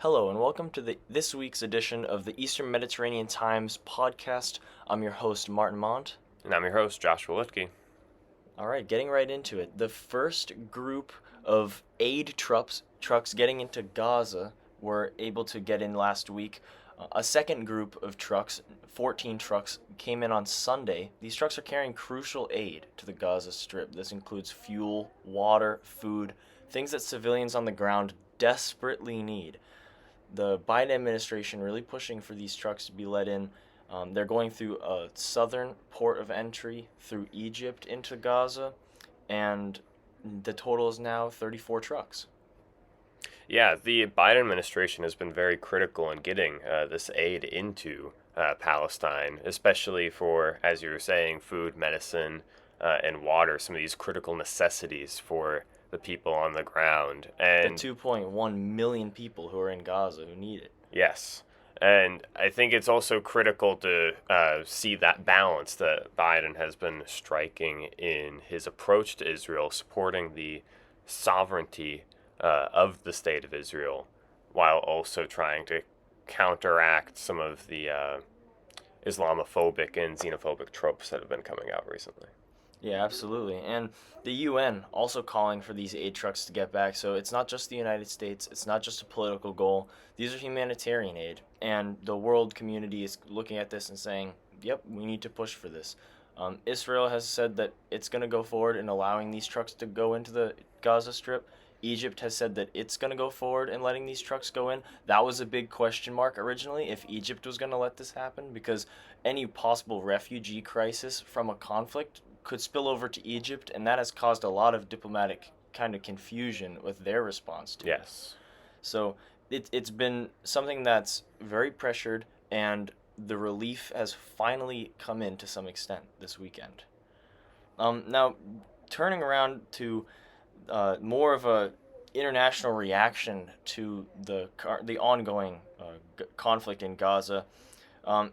Hello and welcome to this week's edition of the Eastern Mediterranean Times podcast. I'm your host, Martin Mont. And I'm your host, Joshua Lutke. All right, getting right into it. The first group of aid trucks getting into Gaza were able to get in last week. A second group of trucks, 14 trucks, came in on Sunday. These trucks are carrying crucial aid to the Gaza Strip. This includes fuel, water, food, things that civilians on the ground desperately need. The Biden administration really pushing for these trucks to be let in. They're going through a southern port of entry through Egypt into Gaza, and the total is now 34 trucks. Yeah, the Biden administration has been very critical in getting this aid into Palestine, especially for, as you were saying, food, medicine, and water, some of these critical necessities for the people on the ground. And The 2.1 million people who are in Gaza who need it. yes. And I think it's also critical to see that balance that Biden has been striking in his approach to Israel, supporting the sovereignty of the state of Israel, while also trying to counteract some of the Islamophobic and xenophobic tropes that have been coming out recently. Yeah, absolutely. And the UN also calling for these aid trucks to get back. So it's not just the United States, it's not just a political goal. These are humanitarian aid. And the world community is looking at this and saying, yep, we need to push for this. Israel has said that it's going to go forward in allowing these trucks to go into the Gaza Strip. Egypt has said that it's going to go forward in letting these trucks go in. That was a big question mark originally, if Egypt was going to let this happen, because any possible refugee crisis from a conflict could spill over to Egypt, and that has caused a lot of diplomatic kind of confusion with their response to it. Yes. So it's been something that's very pressured, and the relief has finally come in to some extent this weekend. Now, turning around to more of a international reaction to the ongoing conflict in Gaza. Um,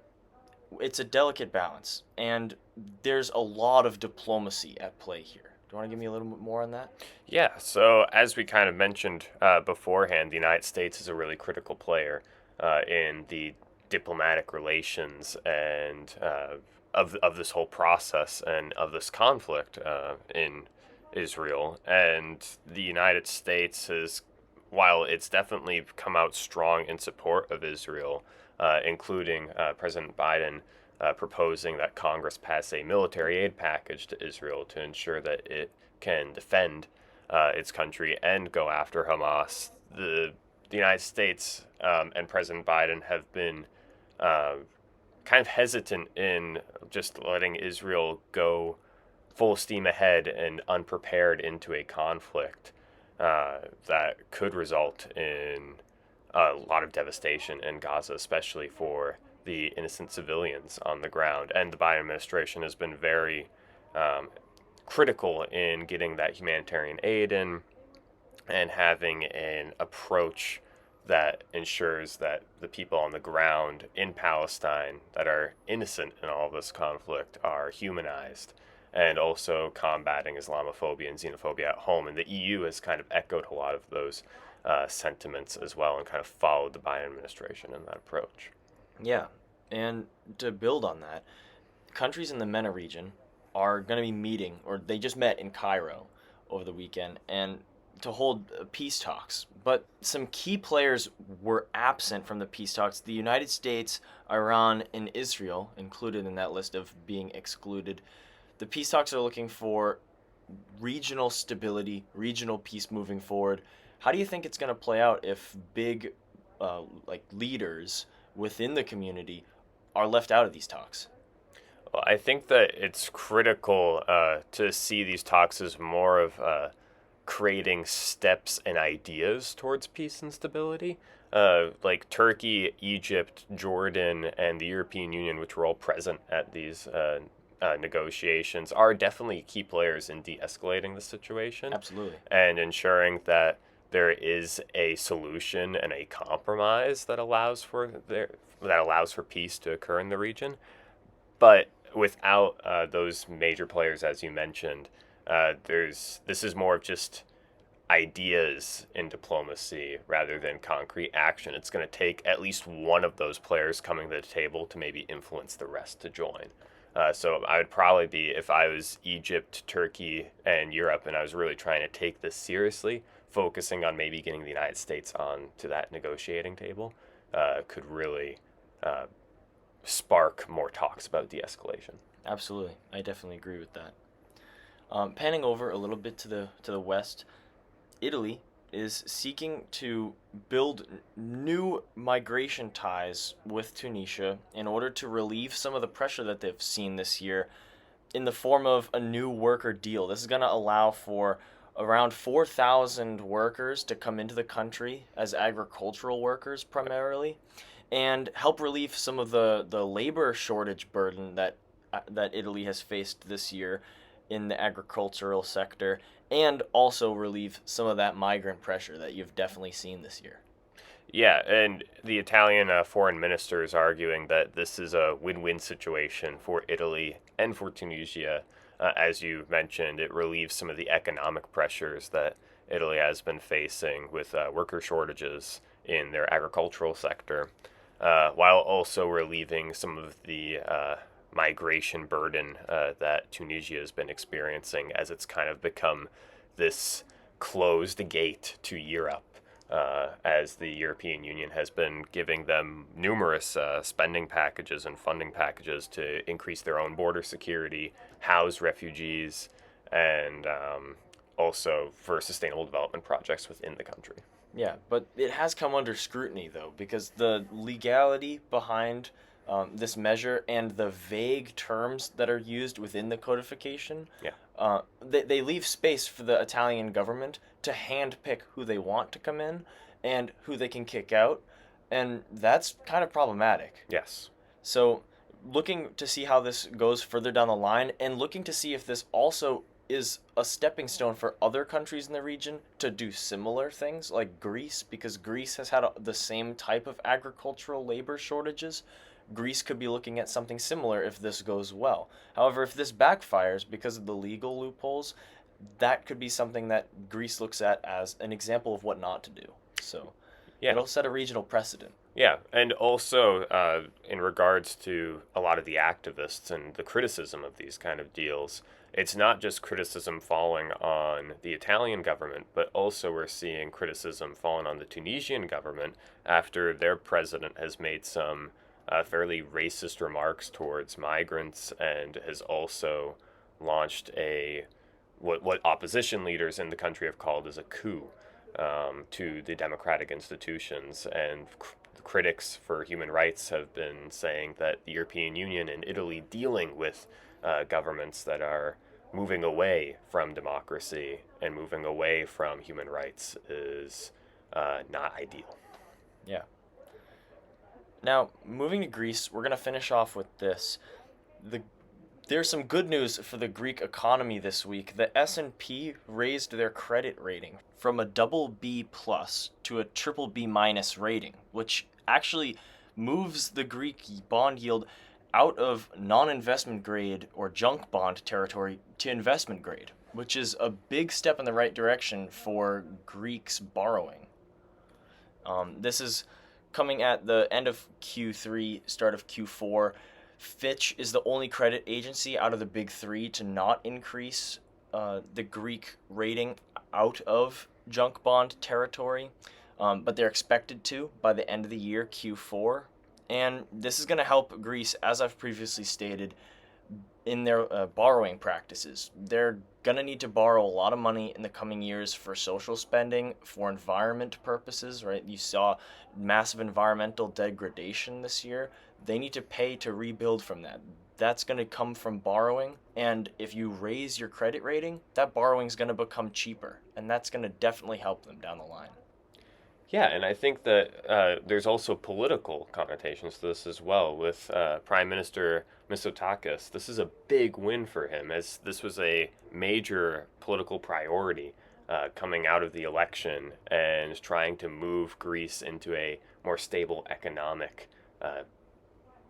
it's a delicate balance, and there's a lot of diplomacy at play here. Do you want to give me a little bit more on that? Yeah, so as we kind of mentioned beforehand, the United States is a really critical player in the diplomatic relations and of this whole process and of this conflict in Israel. And the United States has, while it's definitely come out strong in support of Israel, including President Biden proposing that Congress pass a military aid package to Israel to ensure that it can defend its country and go after Hamas. The United States and President Biden have been kind of hesitant in just letting Israel go full steam ahead and unprepared into a conflict that could result in a lot of devastation in Gaza, especially for the innocent civilians on the ground. And the Biden administration has been very critical in getting that humanitarian aid in and having an approach that ensures that the people on the ground in Palestine that are innocent in all this conflict are humanized, and also combating Islamophobia and xenophobia at home. And the EU has kind of echoed a lot of those sentiments as well and kind of followed the Biden administration in that approach. Yeah, and to build on that, countries in the MENA region are going to be meeting, or they just met in Cairo over the weekend, and to hold peace talks. But some key players were absent from the peace talks. The United States, Iran, and Israel included in that list of being excluded. The peace talks are looking for regional stability, regional peace moving forward. How do you think it's going to play out if big leaders within the community are left out of these talks? Well, I think that it's critical to see these talks as more of creating steps and ideas towards peace and stability. Like Turkey, Egypt, Jordan, and the European Union, which were all present at these negotiations, are definitely key players in de-escalating the situation. Absolutely. And ensuring that there is a solution and a compromise that allows for peace to occur in the region. But without those major players, as you mentioned, this is more of just ideas in diplomacy rather than concrete action. It's going to take at least one of those players coming to the table to maybe influence the rest to join. So I would probably be, if I was Egypt, Turkey, and Europe, and I was really trying to take this seriously, focusing on maybe getting the United States on to that negotiating table, could really spark more talks about de-escalation. Absolutely, I definitely agree with that. Panning over a little bit to the west, Italy is seeking to build new migration ties with Tunisia in order to relieve some of the pressure that they've seen this year in the form of a new worker deal. This is going to allow for around 4,000 workers to come into the country as agricultural workers primarily and help relieve some of the labor shortage burden that Italy has faced this year in the agricultural sector, and also relieve some of that migrant pressure that you've definitely seen this year. Yeah, and the Italian foreign minister is arguing that this is a win-win situation for Italy and for Tunisia. As you mentioned, it relieves some of the economic pressures that Italy has been facing with worker shortages in their agricultural sector, while also relieving some of the migration burden that Tunisia has been experiencing as it's kind of become this closed gate to Europe, as the European Union has been giving them numerous spending packages and funding packages to increase their own border security, house refugees, and also for sustainable development projects within the country. Yeah, but it has come under scrutiny though, because the legality behind this measure and the vague terms that are used within the codification, Yeah. they leave space for the Italian government to handpick who they want to come in and who they can kick out, and that's kind of problematic. Yes. So, looking to see how this goes further down the line, and looking to see if this also is a stepping stone for other countries in the region to do similar things, like Greece, because Greece has had the same type of agricultural labor shortages. Greece could be looking at something similar if this goes well. However, if this backfires because of the legal loopholes, that could be something that Greece looks at as an example of what not to do. So Yeah. it'll set a regional precedent. Yeah, and also in regards to a lot of the activists and the criticism of these kind of deals, it's not just criticism falling on the Italian government, but also we're seeing criticism falling on the Tunisian government after their president has made some fairly racist remarks towards migrants and has also launched a what opposition leaders in the country have called as a coup to the democratic institutions. And critics for human rights have been saying that the European Union and Italy dealing with governments that are moving away from democracy and moving away from human rights is not ideal. Yeah. Now, moving to Greece, we're going to finish off with this. There's some good news for the Greek economy this week. The S&P raised their credit rating from a double B plus to a triple B minus rating, which actually moves the Greek bond yield out of non-investment grade or junk bond territory to investment grade, which is a big step in the right direction for Greeks borrowing. This is coming at the end of Q3, start of Q4. Fitch is the only credit agency out of the big three to not increase the Greek rating out of junk bond territory, but they're expected to by the end of the year, Q4. And this is going to help Greece, as I've previously stated, in their borrowing practices. They're going to need to borrow a lot of money in the coming years for social spending, for environment purposes, right? You saw massive environmental degradation this year. They need to pay to rebuild from that. That's going to come from borrowing, and if you raise your credit rating, that borrowing is going to become cheaper, and that's going to definitely help them down the line. Yeah, and I think that there's also political connotations to this as well. With Prime Minister Mitsotakis, this is a big win for him, as this was a major political priority coming out of the election and trying to move Greece into a more stable economic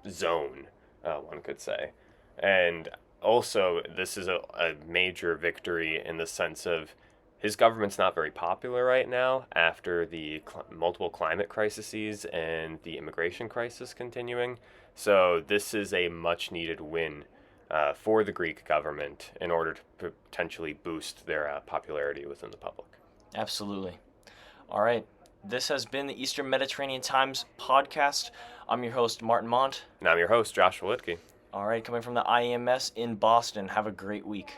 zone, one could say. And also, this is a major victory in the sense of his government's not very popular right now after the multiple climate crises and the immigration crisis continuing. So this is a much needed win for the Greek government in order to potentially boost their popularity within the public. Absolutely. All right. This has been the Eastern Mediterranean Times podcast. I'm your host, Martin Mont. And I'm your host, Joshua Litke. All right, coming from the IEMS in Boston. Have a great week.